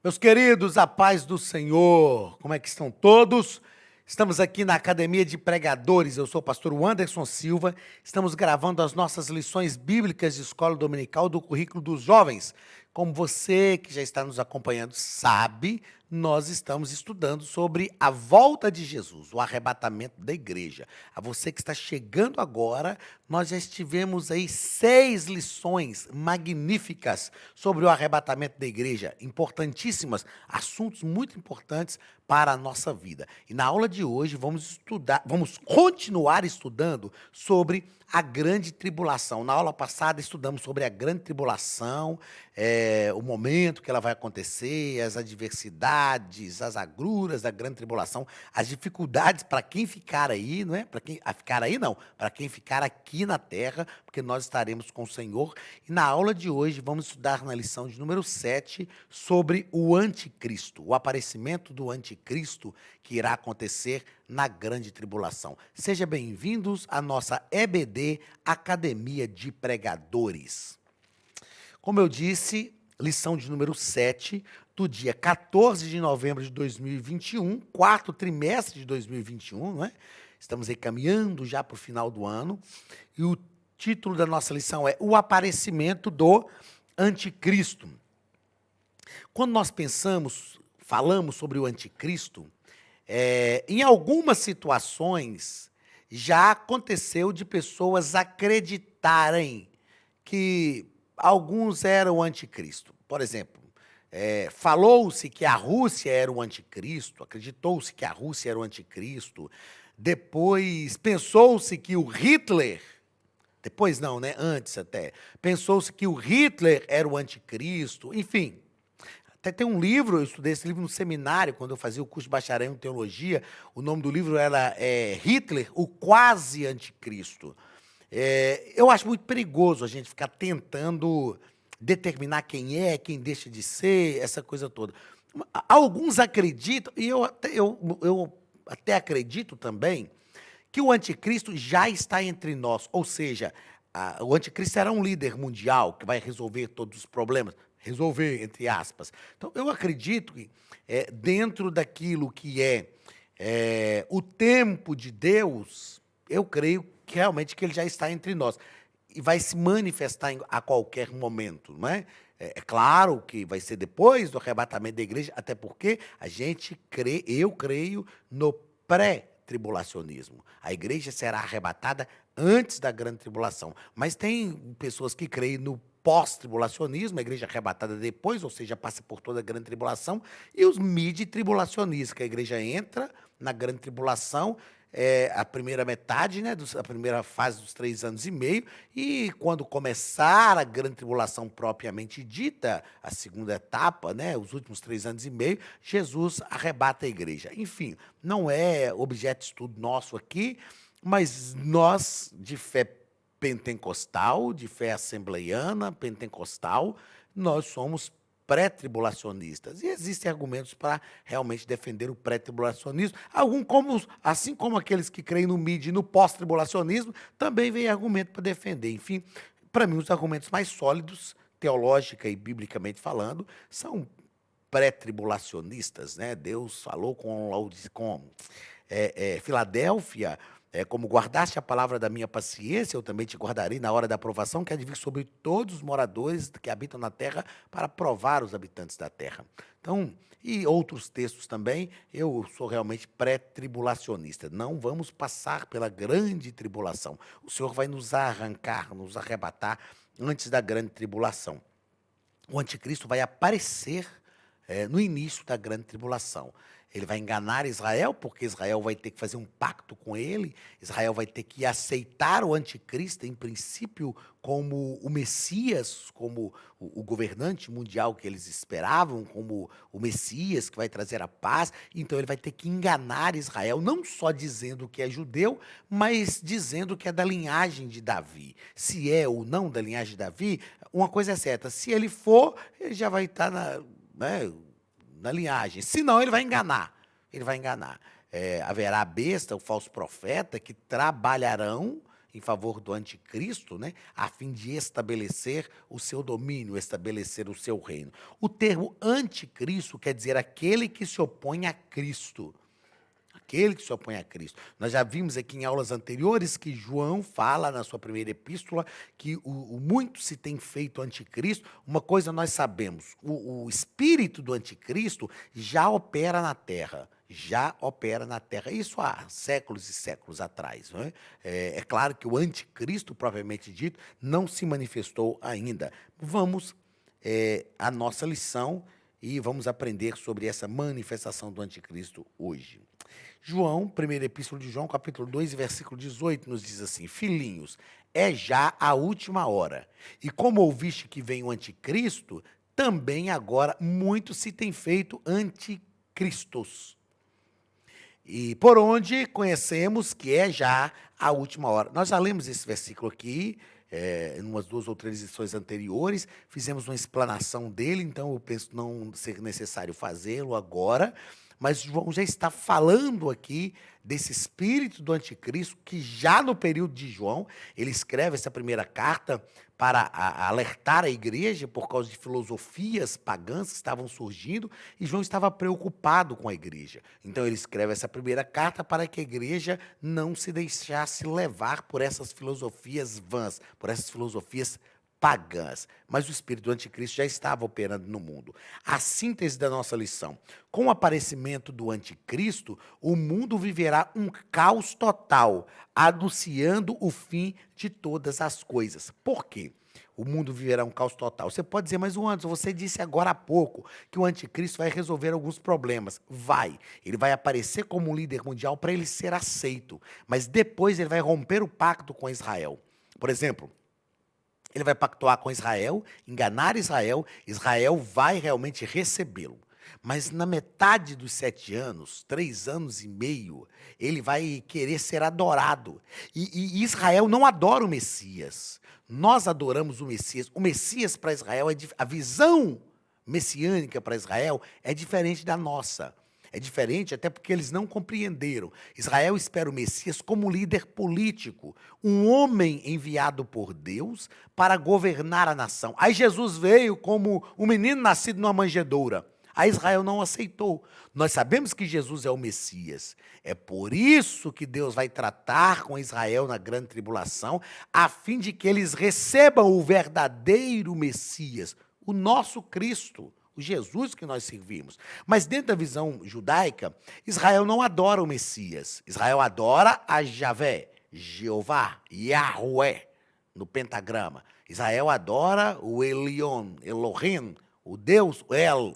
Meus queridos, a paz do Senhor, como é que estão todos? Estamos aqui na Academia de Pregadores, eu sou o pastor Anderson Silva, estamos gravando as nossas lições bíblicas de escola dominical do currículo dos jovens. Como você que já está nos acompanhando sabe, nós estamos estudando sobre a volta de Jesus, o arrebatamento da igreja. A você que está chegando agora, nós já estivemos aí 6 lições magníficas sobre o arrebatamento da igreja, importantíssimas, assuntos muito importantes para a nossa vida. E na aula de hoje vamos continuar estudando sobre a grande tribulação. Na aula passada estudamos sobre a grande tribulação, o momento que ela vai acontecer, as adversidades, as agruras da grande tribulação, as dificuldades para quem ficar aí, não é? Para quem ficar aí não, para quem ficar aqui na terra, porque nós estaremos com o Senhor. E na aula de hoje vamos estudar na lição de número 7 sobre o anticristo, o aparecimento do anticristo que irá acontecer na grande tribulação. Sejam bem-vindos à nossa EBD, Academia de Pregadores. Como eu disse, lição de número 7, do dia 14 de novembro de 2021, quarto trimestre de 2021, não é? Estamos aí caminhando já para o final do ano, e o título da nossa lição é O Aparecimento do Anticristo. Quando nós falamos sobre o anticristo, em algumas situações já aconteceu de pessoas acreditarem que alguns eram o anticristo. Por exemplo, falou-se que a Rússia era o anticristo, acreditou-se que a Rússia era o anticristo, depois pensou-se que o Hitler, depois não, né? Antes até, pensou-se que o Hitler era o anticristo, enfim. Até tem um livro, eu estudei esse livro no seminário, quando eu fazia o curso de bacharel em teologia, o nome do livro era Hitler, o quase anticristo. Eu acho muito perigoso a gente ficar tentando determinar quem deixa de ser, essa coisa toda. Alguns acreditam, e eu até acredito também, que o anticristo já está entre nós, ou seja, o anticristo será um líder mundial que vai resolver todos os problemas, resolver, entre aspas. Então, eu acredito que dentro daquilo que o tempo de Deus, eu creio que realmente que ele já está entre nós e vai se manifestar a qualquer momento, não é? É claro que vai ser depois do arrebatamento da igreja, até porque eu creio no pré-tribulacionismo. A igreja será arrebatada antes da grande tribulação, mas tem pessoas que creem no pós-tribulacionismo, a igreja arrebatada depois, ou seja, passa por toda a grande tribulação, e os mid-tribulacionistas, que a igreja entra na grande tribulação, a primeira metade, né, a primeira fase dos 3 anos e meio, e quando começar a grande tribulação propriamente dita, a segunda etapa, né, os últimos 3 anos e meio, Jesus arrebata a igreja. Enfim, não é objeto de estudo nosso aqui, mas nós, de fé pentecostal, de fé assembleiana, pentecostal, nós somos pré-tribulacionistas. E existem argumentos para realmente defender o pré-tribulacionismo. Assim como aqueles que creem no mid e no pós-tribulacionismo, também vem argumento para defender. Enfim, para mim, os argumentos mais sólidos, teológica e biblicamente falando, são pré-tribulacionistas, né? Deus falou com Filadélfia, como guardaste a palavra da minha paciência, eu também te guardarei na hora da aprovação, que há de vir sobre todos os moradores que habitam na terra, para provar os habitantes da terra. Então, e outros textos também, eu sou realmente pré-tribulacionista. Não vamos passar pela grande tribulação. O Senhor vai nos arrancar, nos arrebatar antes da grande tribulação. O anticristo vai aparecer no início da grande tribulação. Ele vai enganar Israel, porque Israel vai ter que fazer um pacto com ele, Israel vai ter que aceitar o anticristo, em princípio, como o Messias, como o governante mundial que eles esperavam, como o Messias que vai trazer a paz. Então ele vai ter que enganar Israel, não só dizendo que é judeu, mas dizendo que é da linhagem de Davi. Se é ou não da linhagem de Davi, uma coisa é certa, se ele for, ele já vai estar na linhagem. Se não, ele vai enganar. Ele vai enganar. Haverá a besta, o falso profeta, que trabalharão em favor do anticristo, né, a fim de estabelecer o seu domínio, estabelecer o seu reino. O termo anticristo quer dizer aquele que se opõe a Cristo. Aquele que se opõe a Cristo. Nós já vimos aqui em aulas anteriores que João fala na sua primeira epístola que o muito se tem feito anticristo. Uma coisa nós sabemos, o espírito do anticristo já opera na terra. Já opera na terra. Isso há séculos e séculos atrás. Não é? É claro que o anticristo, propriamente dito, não se manifestou ainda. Vamos à nossa lição e vamos aprender sobre essa manifestação do anticristo hoje. João, primeira epístola de João, capítulo 2, versículo 18, nos diz assim: Filhinhos, é já a última hora. E como ouviste que vem o anticristo, também agora muito se tem feito anticristos. E por onde conhecemos que é já a última hora. Nós já lemos esse versículo aqui, em umas 2 ou 3 lições anteriores, fizemos uma explanação dele, então eu penso não ser necessário fazê-lo agora. Mas João já está falando aqui desse espírito do anticristo, que já no período de João, ele escreve essa primeira carta para alertar a igreja por causa de filosofias pagãs que estavam surgindo, e João estava preocupado com a igreja. Então ele escreve essa primeira carta para que a igreja não se deixasse levar por essas filosofias vãs, por essas filosofias pagãs, mas o espírito do anticristo já estava operando no mundo. A síntese da nossa lição: com o aparecimento do anticristo, o mundo viverá um caos total, anunciando o fim de todas as coisas. Por quê? O mundo viverá um caos total. Você pode dizer, mas Anderson, você disse agora há pouco que o anticristo vai resolver alguns problemas. Vai. Ele vai aparecer como um líder mundial para ele ser aceito, mas depois ele vai romper o pacto com Israel. Por exemplo, ele vai pactuar com Israel, enganar Israel, Israel vai realmente recebê-lo. Mas na metade dos 7 anos, 3 anos e meio, ele vai querer ser adorado. E Israel não adora o Messias. Nós adoramos o Messias. O Messias para Israel, a visão messiânica para Israel é diferente da nossa. É diferente até porque eles não compreenderam. Israel espera o Messias como líder político, um homem enviado por Deus para governar a nação. Aí Jesus veio como um menino nascido numa manjedoura. Aí Israel não aceitou. Nós sabemos que Jesus é o Messias. É por isso que Deus vai tratar com Israel na grande tribulação, a fim de que eles recebam o verdadeiro Messias, o nosso Cristo, o Jesus que nós servimos. Mas dentro da visão judaica, Israel não adora o Messias. Israel adora a Javé, Jeová, Yahweh, no pentagrama. Israel adora o Elion, Elohim, o Deus,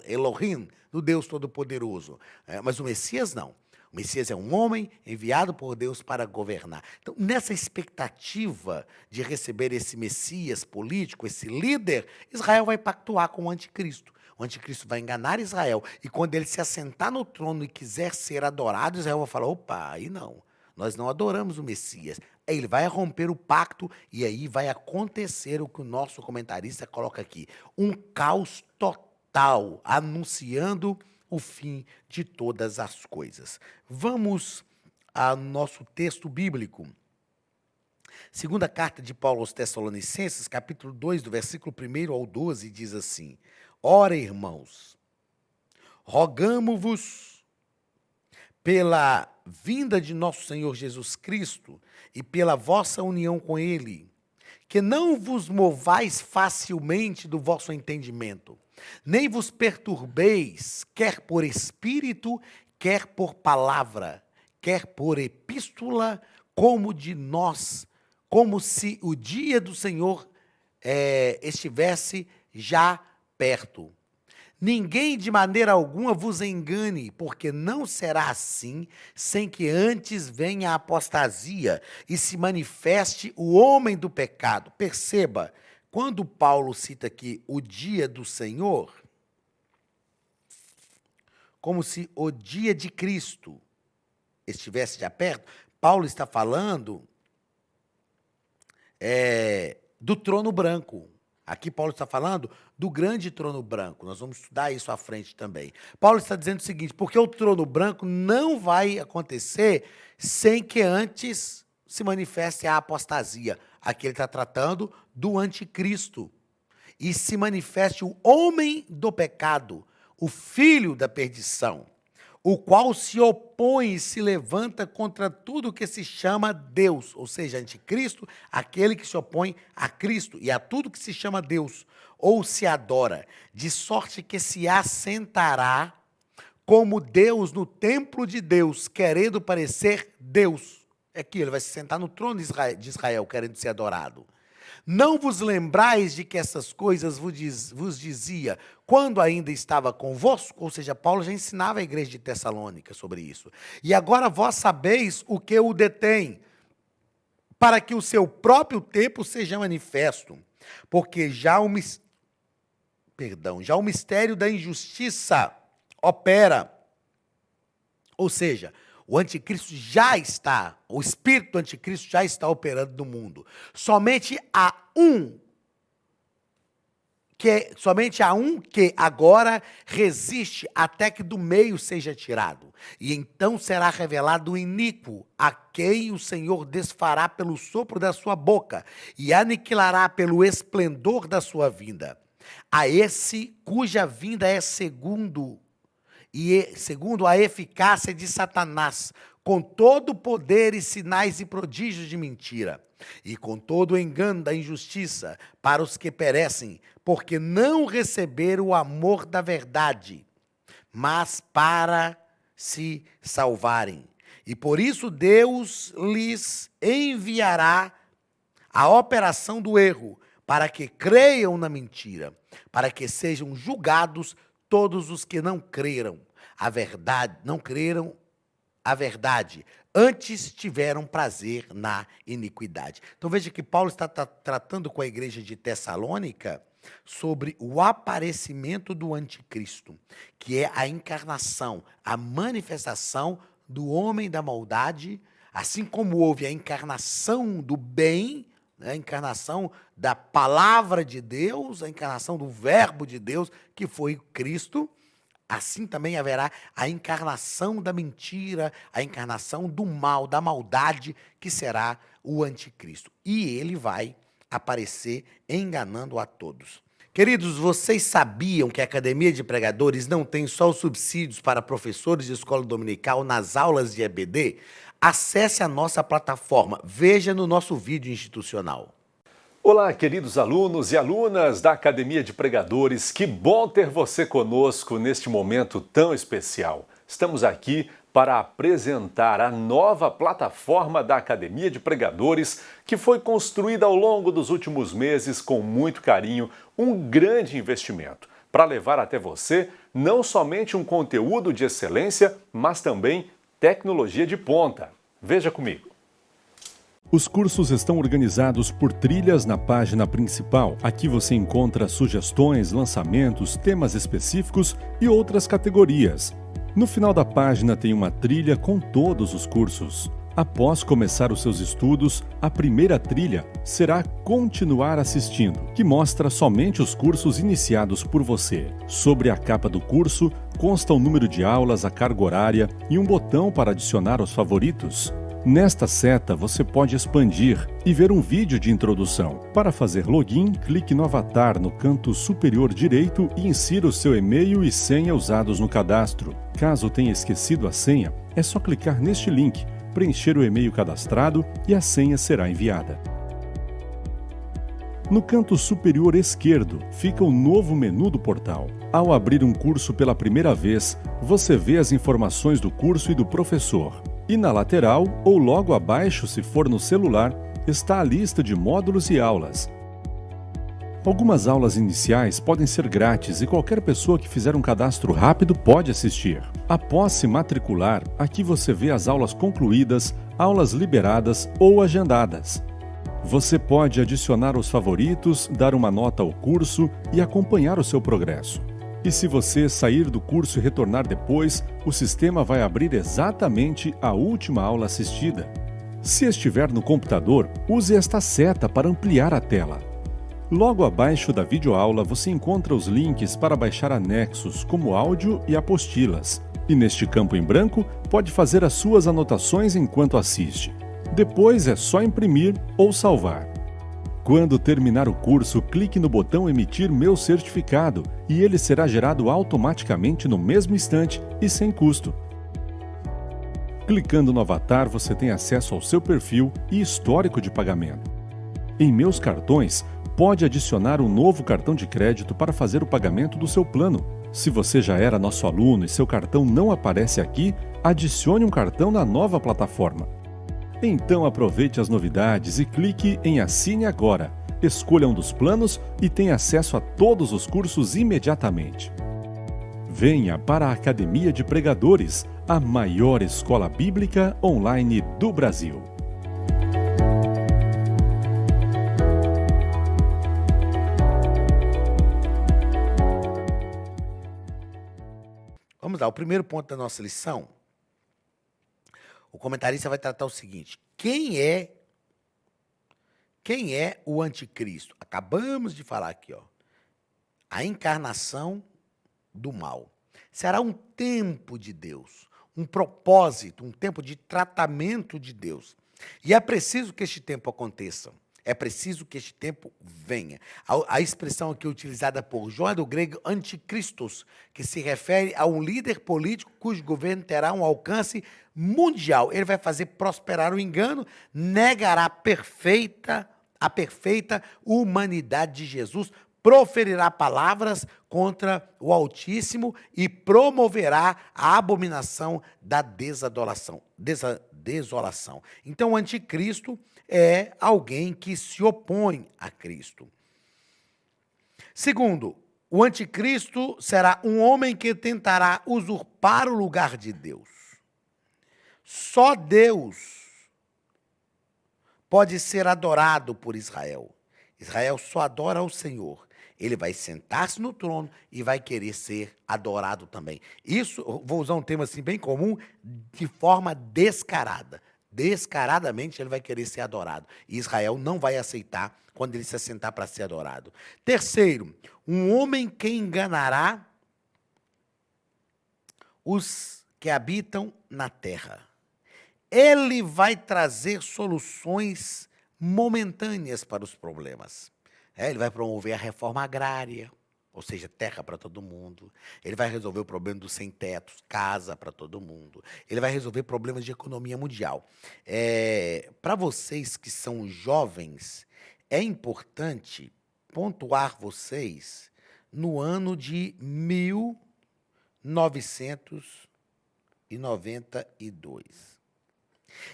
Elohim, do Deus Todo-Poderoso. Mas o Messias não. O Messias é um homem enviado por Deus para governar. Então, nessa expectativa de receber esse Messias político, esse líder, Israel vai pactuar com o anticristo. O anticristo vai enganar Israel. E quando ele se assentar no trono e quiser ser adorado, Israel vai falar, opa, aí não. Nós não adoramos o Messias. Aí ele vai romper o pacto e aí vai acontecer o que o nosso comentarista coloca aqui. Um caos total, anunciando o fim de todas as coisas. Vamos ao nosso texto bíblico. Segunda carta de Paulo aos Tessalonicenses, capítulo 2, do versículo 1 ao 12, diz assim: Ora, irmãos, rogamo-vos pela vinda de nosso Senhor Jesus Cristo e pela vossa união com Ele, que não vos movais facilmente do vosso entendimento, nem vos perturbeis, quer por espírito, quer por palavra, quer por epístola, como de nós, como se o dia do Senhor estivesse já perto. Ninguém de maneira alguma vos engane, porque não será assim, sem que antes venha a apostasia e se manifeste o homem do pecado. Perceba, quando Paulo cita aqui o dia do Senhor, como se o dia de Cristo estivesse já perto, Paulo está falando do trono branco. Aqui Paulo está falando do grande trono branco. Nós vamos estudar isso à frente também. Paulo está dizendo o seguinte, porque o trono branco não vai acontecer sem que antes se manifeste a apostasia. Aqui ele está tratando do anticristo. E se manifeste o homem do pecado, o filho da perdição, o qual se opõe e se levanta contra tudo que se chama Deus, ou seja, anticristo, aquele que se opõe a Cristo e a tudo que se chama Deus, ou se adora, de sorte que se assentará como Deus no templo de Deus, querendo parecer Deus. Aqui ele vai se sentar no trono de Israel, querendo ser adorado. Não vos lembrais de que essas coisas vos dizia quando ainda estava convosco? Ou seja, Paulo já ensinava a igreja de Tessalônica sobre isso. E agora vós sabeis o que o detém, para que o seu próprio tempo seja manifesto. Porque já o mistério da injustiça opera. Ou seja, o anticristo já está, o espírito do anticristo já está operando no mundo. Somente há um que agora resiste até que do meio seja tirado. E então será revelado o iníquo, a quem o Senhor desfará pelo sopro da sua boca e aniquilará pelo esplendor da sua vinda. A esse cuja vinda é segundo a eficácia de Satanás, com todo o poder e sinais e prodígios de mentira, e com todo o engano da injustiça para os que perecem, porque não receberam o amor da verdade, mas para se salvarem. E por isso Deus lhes enviará a operação do erro, para que creiam na mentira, para que sejam julgados todos os que não creram a verdade, antes tiveram prazer na iniquidade. Então veja que Paulo está tratando com a igreja de Tessalônica sobre o aparecimento do anticristo, que é a encarnação, a manifestação do homem da maldade, assim como houve a encarnação do bem, a encarnação da palavra de Deus, a encarnação do verbo de Deus, que foi Cristo, assim também haverá a encarnação da mentira, a encarnação do mal, da maldade, que será o anticristo. E ele vai aparecer enganando a todos. Queridos, vocês sabiam que a Academia de Pregadores não tem só os subsídios para professores de escola dominical nas aulas de EBD? Acesse a nossa plataforma, veja no nosso vídeo institucional. Olá, queridos alunos e alunas da Academia de Pregadores, que bom ter você conosco neste momento tão especial. Estamos aqui para apresentar a nova plataforma da Academia de Pregadores, que foi construída ao longo dos últimos meses com muito carinho, um grande investimento, para levar até você não somente um conteúdo de excelência, mas também tecnologia de ponta. Veja comigo. Os cursos estão organizados por trilhas na página principal. Aqui você encontra sugestões, lançamentos, temas específicos e outras categorias. No final da página tem uma trilha com todos os cursos. Após começar os seus estudos, a primeira trilha será Continuar assistindo, que mostra somente os cursos iniciados por você. Sobre a capa do curso, consta o número de aulas, a carga horária e um botão para adicionar aos favoritos. Nesta seta, você pode expandir e ver um vídeo de introdução. Para fazer login, clique no avatar no canto superior direito e insira o seu e-mail e senha usados no cadastro. Caso tenha esquecido a senha, é só clicar neste link, preencher o e-mail cadastrado e a senha será enviada. No canto superior esquerdo fica o novo menu do portal. Ao abrir um curso pela primeira vez, você vê as informações do curso e do professor. E na lateral, ou logo abaixo, se for no celular, está a lista de módulos e aulas. Algumas aulas iniciais podem ser grátis e qualquer pessoa que fizer um cadastro rápido pode assistir. Após se matricular, aqui você vê as aulas concluídas, aulas liberadas ou agendadas. Você pode adicionar os favoritos, dar uma nota ao curso e acompanhar o seu progresso. E se você sair do curso e retornar depois, o sistema vai abrir exatamente a última aula assistida. Se estiver no computador, use esta seta para ampliar a tela. Logo abaixo da videoaula você encontra os links para baixar anexos, como áudio e apostilas. E neste campo em branco, pode fazer as suas anotações enquanto assiste. Depois é só imprimir ou salvar. Quando terminar o curso, clique no botão Emitir meu certificado e ele será gerado automaticamente no mesmo instante e sem custo. Clicando no avatar, você tem acesso ao seu perfil e histórico de pagamento. Em Meus Cartões, pode adicionar um novo cartão de crédito para fazer o pagamento do seu plano. Se você já era nosso aluno e seu cartão não aparece aqui, adicione um cartão na nova plataforma. Então aproveite as novidades e clique em Assine Agora. Escolha um dos planos e tenha acesso a todos os cursos imediatamente. Venha para a Academia de Pregadores, a maior escola bíblica online do Brasil. Vamos lá, o primeiro ponto da nossa lição, o comentarista vai tratar o seguinte: quem é o anticristo? Acabamos de falar aqui, ó, a encarnação do mal. Será um tempo de Deus, um propósito, um tempo de tratamento de Deus. E é preciso que este tempo aconteça. É preciso que este tempo venha. A expressão aqui utilizada por João é do grego anticristos, que se refere a um líder político cujo governo terá um alcance mundial. Ele vai fazer prosperar o engano, negará a perfeita humanidade de Jesus, proferirá palavras contra o Altíssimo e promoverá a abominação da desolação. Então, o anticristo é alguém que se opõe a Cristo. Segundo, o anticristo será um homem que tentará usurpar o lugar de Deus. Só Deus pode ser adorado por Israel. Israel só adora ao Senhor. Ele vai sentar-se no trono e vai querer ser adorado também. Isso, vou usar um termo assim bem comum, de forma descarada. Descaradamente ele vai querer ser adorado. E Israel não vai aceitar quando ele se assentar para ser adorado. Terceiro, um homem que enganará os que habitam na terra. Ele vai trazer soluções momentâneas para os problemas. Ele vai promover a reforma agrária, ou seja, terra para todo mundo. Ele vai resolver o problema dos sem-tetos, casa para todo mundo. Ele vai resolver problemas de economia mundial. Para vocês que são jovens, é importante pontuar vocês no ano de 1992.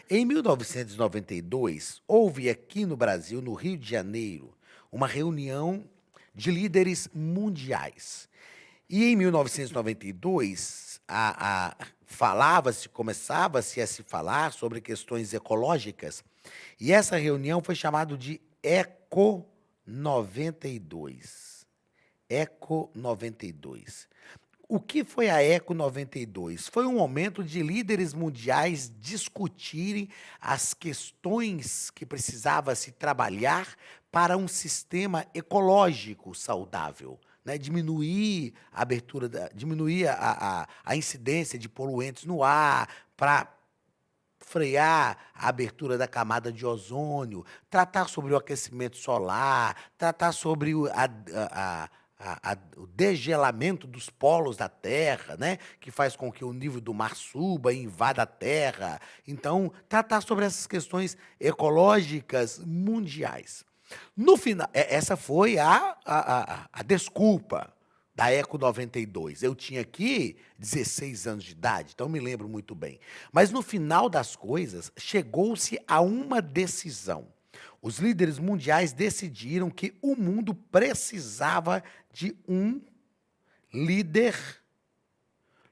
Em 1992, houve aqui no Brasil, no Rio de Janeiro, uma reunião de líderes mundiais. E em 1992, começava-se a se falar sobre questões ecológicas, e essa reunião foi chamada de Eco 92. Eco 92. O que foi a Eco 92? Foi um momento de líderes mundiais discutirem as questões que precisava se trabalhar para um sistema ecológico saudável, né? Diminuir a abertura, diminuir a incidência de poluentes no ar, para frear a abertura da camada de ozônio, tratar sobre o aquecimento solar, tratar sobre o degelamento dos polos da Terra, né, que faz com que o nível do mar suba e invada a Terra. Então, tratar sobre essas questões ecológicas mundiais. No final, essa foi a desculpa da Eco 92. Eu tinha aqui 16 anos de idade, então me lembro muito bem. Mas no final das coisas, chegou-se a uma decisão. Os líderes mundiais decidiram que o mundo precisava de um líder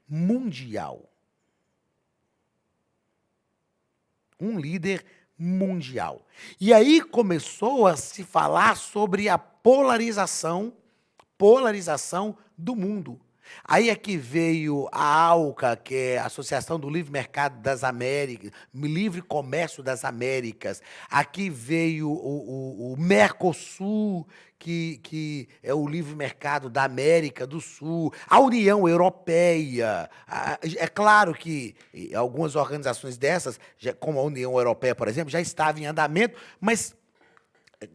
mundial. Um líder mundial. E aí começou a se falar sobre a polarização do mundo. Aí é que veio a ALCA, que é a Associação do Livre Mercado das Américas, Livre Comércio das Américas. Aqui veio o Mercosul, que é o livre mercado da América do Sul, a União Europeia. É claro que algumas organizações dessas, como a União Europeia, por exemplo, já estavam em andamento, mas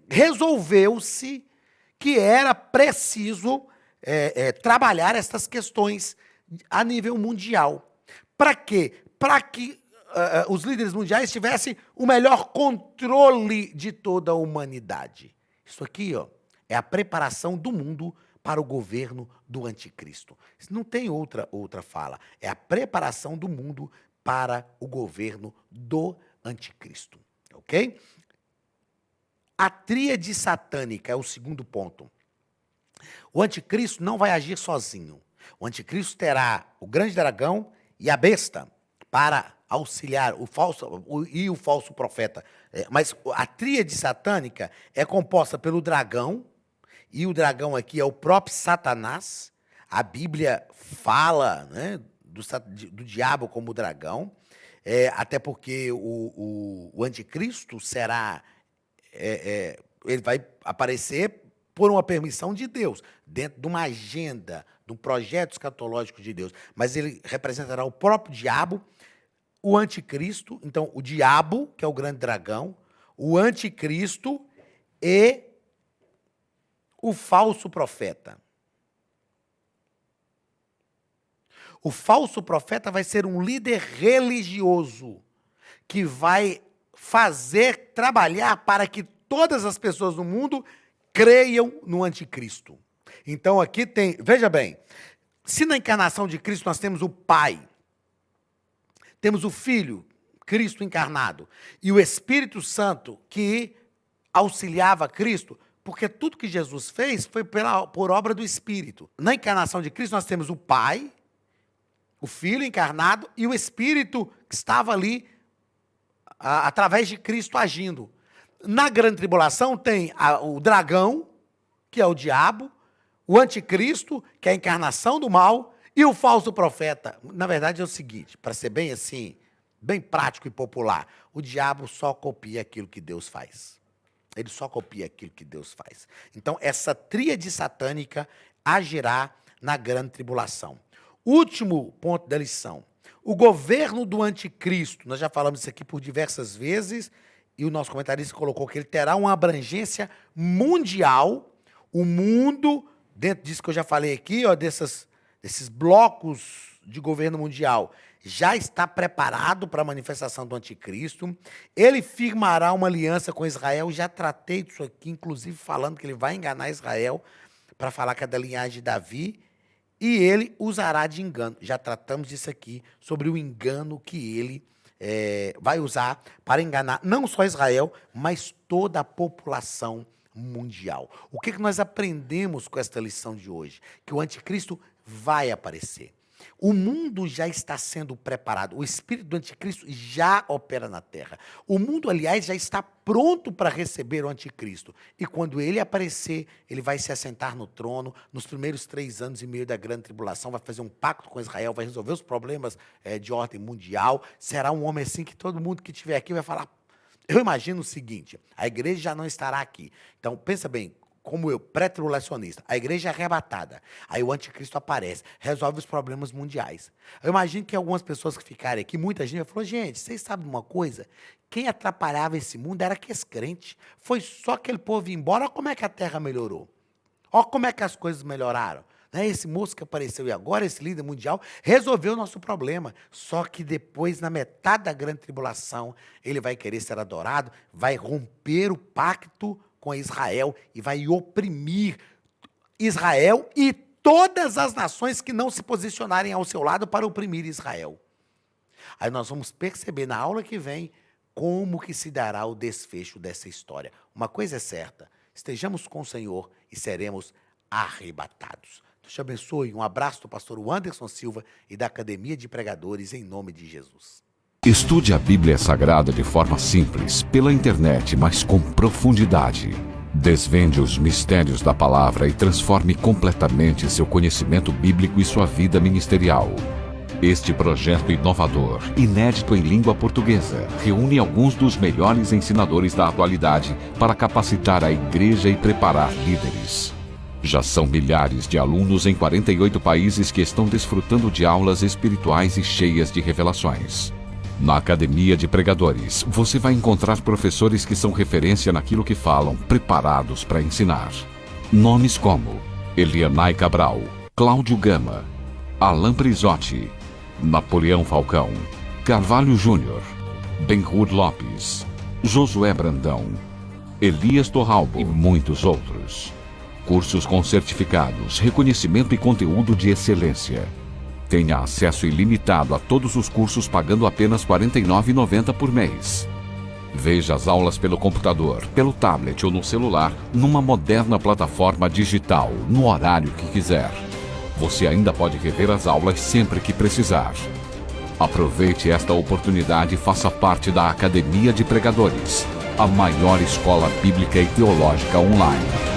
resolveu-se que era preciso trabalhar essas questões a nível mundial. Para quê? Para que os líderes mundiais tivessem o melhor controle de toda a humanidade. Isso aqui, ó, é a preparação do mundo para o governo do anticristo. Não tem outra fala. É a preparação do mundo para o governo do anticristo. Ok? A tríade satânica é o segundo ponto. O anticristo não vai agir sozinho. O anticristo terá o grande dragão e a besta para auxiliar o falso profeta. Mas a tríade satânica é composta pelo dragão, e o dragão aqui é o próprio Satanás. A Bíblia fala, né, do diabo como dragão, até porque o anticristo será... ele vai aparecer por uma permissão de Deus, dentro de uma agenda, de um projeto escatológico de Deus. Mas ele representará o próprio diabo, o anticristo, então o diabo, que é o grande dragão, o anticristo e o falso profeta. O falso profeta vai ser um líder religioso que vai trabalhar para que todas as pessoas no mundo creiam no anticristo. Então aqui tem, veja bem, se na encarnação de Cristo nós temos o Pai, temos o Filho, Cristo encarnado, e o Espírito Santo que auxiliava Cristo, porque tudo que Jesus fez foi por obra do Espírito. Na encarnação de Cristo nós temos o Pai, o Filho encarnado e o Espírito que estava ali através de Cristo agindo. Na grande tribulação tem o dragão, que é o diabo, o anticristo, que é a encarnação do mal, e o falso profeta. Na verdade é o seguinte, para ser bem assim, bem prático e popular, o diabo só copia aquilo que Deus faz. Ele só copia aquilo que Deus faz. Então essa tríade satânica agirá na grande tribulação. Último ponto da lição. O governo do anticristo, nós já falamos isso aqui por diversas vezes, e o nosso comentarista colocou que ele terá uma abrangência mundial. O mundo, dentro disso que eu já falei aqui, ó, desses blocos de governo mundial, já está preparado para a manifestação do anticristo. Ele firmará uma aliança com Israel. Já tratei disso aqui, inclusive falando que ele vai enganar Israel para falar que é da linhagem de Davi. E ele usará de engano. Já tratamos disso aqui, sobre o engano que ele vai usar para enganar não só Israel, mas toda a população mundial. O que nós aprendemos com esta lição de hoje? Que o anticristo vai aparecer. O mundo já está sendo preparado. O espírito do anticristo já opera na terra. O mundo, aliás, já está pronto para receber o anticristo. E quando ele aparecer, ele vai se assentar no trono. Nos primeiros 3 anos e meio da grande tribulação, vai fazer um pacto com Israel, vai resolver os problemas de ordem mundial. Será um homem assim que todo mundo que estiver aqui vai falar. Eu imagino o seguinte, a igreja já não estará aqui. Então, pensa bem, como eu, pré-tribulacionista, a igreja é arrebatada, aí o anticristo aparece, resolve os problemas mundiais. Eu imagino que algumas pessoas que ficarem aqui, muita gente falou, gente, vocês sabem de uma coisa? Quem atrapalhava esse mundo era aqueles crentes. Foi só aquele povo ir embora, olha como é que a terra melhorou. Olha como é que as coisas melhoraram. Esse moço que apareceu e agora, esse líder mundial, resolveu o nosso problema. Só que depois, na metade da grande tribulação, ele vai querer ser adorado, vai romper o pacto com Israel e vai oprimir Israel e todas as nações que não se posicionarem ao seu lado para oprimir Israel. Aí nós vamos perceber na aula que vem como que se dará o desfecho dessa história. Uma coisa é certa, estejamos com o Senhor e seremos arrebatados. Deus te abençoe. Um abraço do pastor Anderson Silva e da Academia de Pregadores, em nome de Jesus. Estude a Bíblia Sagrada de forma simples, pela internet, mas com profundidade. Desvende os mistérios da palavra e transforme completamente seu conhecimento bíblico e sua vida ministerial. Este projeto inovador, inédito em língua portuguesa, reúne alguns dos melhores ensinadores da atualidade para capacitar a igreja e preparar líderes. Já são milhares de alunos em 48 países que estão desfrutando de aulas espirituais e cheias de revelações. Na Academia de Pregadores, você vai encontrar professores que são referência naquilo que falam, preparados para ensinar. Nomes como Elianai Cabral, Cláudio Gama, Alain Prisotti, Napoleão Falcão, Carvalho Júnior, Benhur Lopes, Josué Brandão, Elias Torralbo e muitos outros. Cursos com certificados, reconhecimento e conteúdo de excelência. Tenha acesso ilimitado a todos os cursos pagando apenas R$ 49,90 por mês. Veja as aulas pelo computador, pelo tablet ou no celular, numa moderna plataforma digital, no horário que quiser. Você ainda pode rever as aulas sempre que precisar. Aproveite esta oportunidade e faça parte da Academia de Pregadores, a maior escola bíblica e teológica online.